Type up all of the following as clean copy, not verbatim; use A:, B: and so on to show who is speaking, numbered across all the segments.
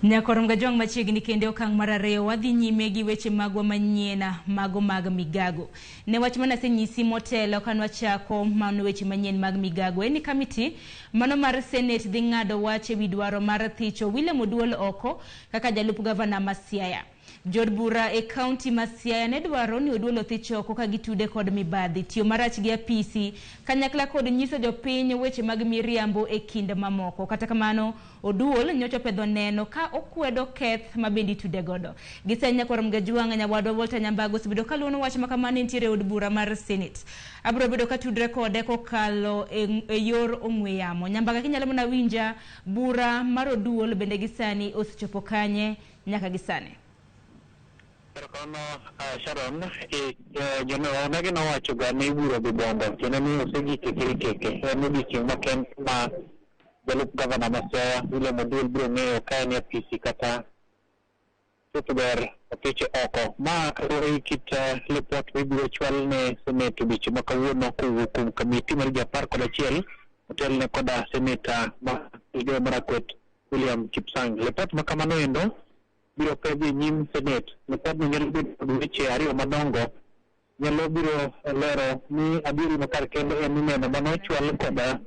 A: Nyakorom Gajwang machiegni kende okang' mar ariyo wadhi nyime gi weche magwa manyiena mago mag migago. Ne wach manasenyisi motelo kanwachako mano weche manyien mag migago eni kamiti mano mar Senate dhi ng'ado wach ewi dwaro mar thicho William Oduol oko kaka jalup gavana ma Siaya. Jod bura e kaunti ma Siaya ne dwaro ni Oduol othich oko ka gitude kod mibadhi, tiyo marach gi apisi kanyakla kod nyiso jopiny weche mag miriambo e kind mamoko. Kata kamano Oduol nyocha pedho neno ka okwedo keth mabendi tude godo. Gisenya Nyakorom Gajwang nyawadwa Walter Nyambago sibedo kaluono wach makamano nitiere od bura mar Senate. Abro bedo ka tudre kode kokalo e yor ong'we yamo. Nyambaga kinyalo mana winja bura mar Oduol bende gisani osechopo kanye nyaka gisani.
B: Kono Sharon jono onage no wacho ga ni buro bi bondo kendo ni osegike keke en bi chieng' maken ma jalup gavana ma Siaya William Oduol biro ng'eyo ka en apisi kata ber opiche oko ma kit report biro chwal ne Senate bicho ma kawuono kowuok kuom kamiti mar Japar kod achiel otel ne koda Senator ma Elgeyo Marakwet William Kipsang. Report ma kamano endo biro pedhi nyim Senate. Report no nyalo bedo kod weche ariyo madongo, nyalo biro lero ni adieri makar kendo en neno manochwal koda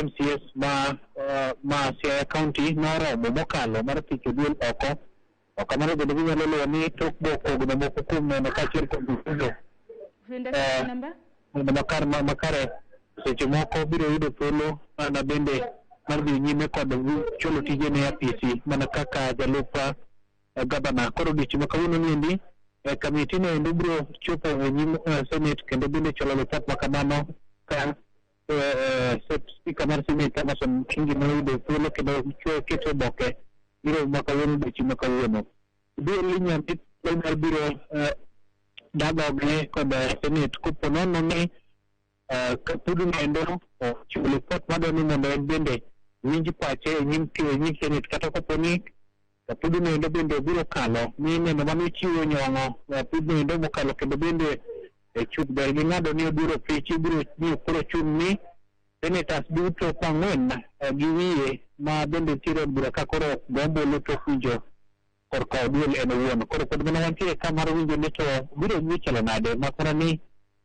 B: MCS ma Siaya County noromo mokalo mar thicho Oduol oko. Okamano bende ginyalo lero ni tok bokogno moko kuom neno kachiel kod dundo makare seche moko biro yudo thuolo mana bende mar dhi nyime kod chulo tije ne apisi mana kaka jalup gavana. Koro dichi makawuono niendi kamiti no endo biro chopo e nyim Senate kendo bende cholo report makamano ka Speaker mar Senate Amason Kingi noyudo thuolo kendo keto boke biro makawuono dichi makawuono. Biro linyamit mar biro dagoge kod Senate kopo nono ni kapudu endo chulo report madwani mondo en bende winj pache e nyim Senate kata kopo ni kapudu endo bende biro kalo ni neno mano chiwo nyong'o kapudu endo mokalo kendo bende chuth ber gi ng'ado ni obiro pichi biro ni koro chung' ni senators duto pang'wen gi wiye ma bende tiro bura ka koro gombolo to winjo korka Oduol en owuon. Koro pod mana wantiere ka mar winjo ni to biro michalo nade makora ni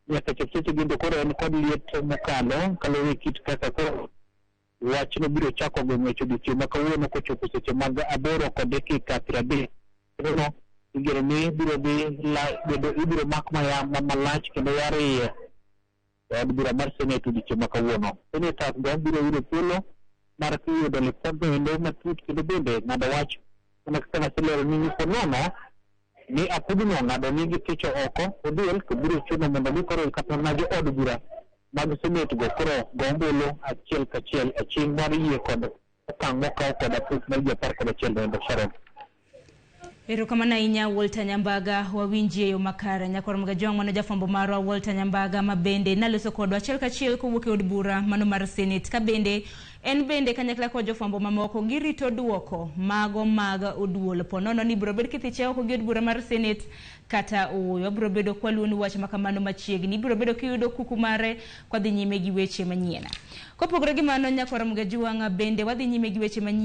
B: nyaka chop seche gendo koro en kod liet mokalo kaluwore kit kaka koro wach no biro chako gong'echo dichieng' ma kawuono kochopo seche mag 8 kod dakika 30. Koro igero ni biro ibiro mak malach kendo yar iye od bura mar Senate dichieng' ma kawuono. Senators go biro yudo thuolo mar yudo report no endo matut kendo bende ng'ado wach mana kaka naselero ni nyiso nono ni apudu no ng'ado ni githicho oko Oduol to biro chuno mondo mi koro kata na jo od bura mag Senate go koro gombolo achiel kachiel e chieng' mar yie kod okang' mokaw kod apis mar Japar kod achiel endo. Sharon.
A: Erokamano ahinya Walter Nyambaga wawinji e yo makare. Nyakorom Gajwang mano jafwambo marwa Walter Nyambaga ma bende naloso kodwa achiel kachiel kowuok e od bura mano mar Senate ka bende en bende kanyakla kod jofwambo mamoko girito duoko mago mag Oduol ponono ni biro bedo kithiche oko gi od bura mar Senate kata oyo. Biro bedo kwaluoni wach makamano machiegni biro bedo kiyudo kuku mare kwa dhi nyime gi weche manyiena. Kopogore gi mano Nyakorom Gajwang bende wadhi nyime gi weche manyiena